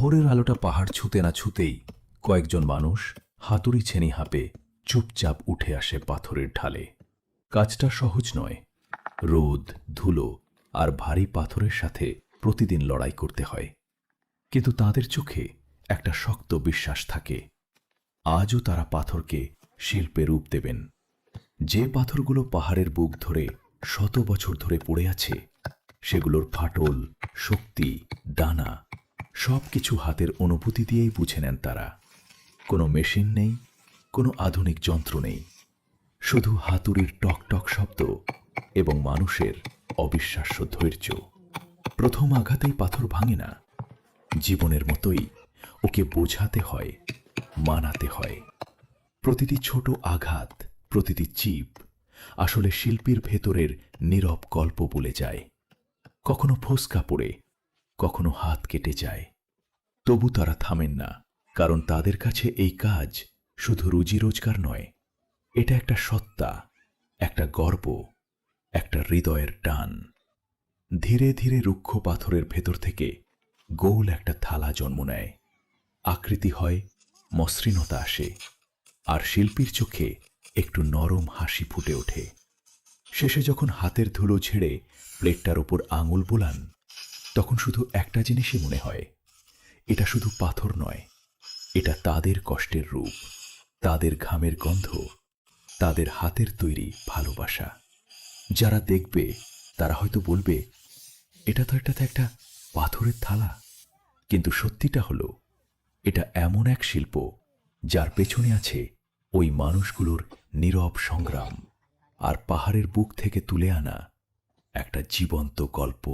ভোরের আলোটা পাহাড় ছুঁতে না ছুঁতেই কয়েকজন মানুষ হাতুড়ি ছেনি হাঁপে চুপচাপ উঠে আসে পাথরের ঢালে। কাজটা সহজ নয়। রোদ, ধুলো আর ভারী পাথরের সাথে প্রতিদিন লড়াই করতে হয়, কিন্তু তাদের চোখে একটা শক্ত বিশ্বাস থাকে। আজও তারা পাথরকে শিল্পে রূপ দেবেন। যে পাথরগুলো পাহাড়ের বুক ধরে শত বছর ধরে পড়ে আছে, সেগুলোর ফাটল, শক্তি, ডানা সবকিছু হাতের অনুভূতি দিয়েই বুঝে নেন তারা। কোনো মেশিন নেই, কোনো আধুনিক যন্ত্র নেই, শুধু হাতুড়ির টকটক শব্দ এবং মানুষের অবিশ্বাস্য ধৈর্য। প্রথম আঘাতেই পাথর ভাঙে না। জীবনের মতোই ওকে বোঝাতে হয়, মানাতে হয়। প্রতিটি ছোট আঘাত, প্রতিটি চিপ আসলে শিল্পীর ভেতরের নীরব গল্প বলে যায়। কখনো ফোসকা পড়ে, কখনো হাত কেটে যায়, তবু তারা থামেন না, কারণ তাদের কাছে এই কাজ শুধু রুজি রোজগার নয়, এটা একটা সত্তা, একটা গর্ব, একটা হৃদয়ের টান। ধীরে ধীরে রুক্ষ পাথরের ভেতর থেকে গোল একটা থালা জন্ম নেয়। আকৃতি হয়, মসৃণতা আসে, আর শিল্পীর চোখে একটু নরম হাসি ফুটে ওঠে। শেষে যখন হাতের ধুলো ঝেড়ে প্লেটটার ওপর আঙুল বোলান, তখন শুধু একটা জিনিসই মনে হয়, এটা শুধু পাথর নয়, এটা তাদের কষ্টের রূপ, তাদের ঘামের গন্ধ, তাদের হাতের তৈরি ভালোবাসা। যারা দেখবে তারা হয়তো বলবে, এটা তো একটা পাথরের থালা, কিন্তু সত্যিটা হলো এটা এমন এক শিল্প যার পেছনে আছে ওই মানুষগুলোর নীরব সংগ্রাম আর পাহাড়ের বুক থেকে তুলে আনা একটা জীবন্ত গল্প।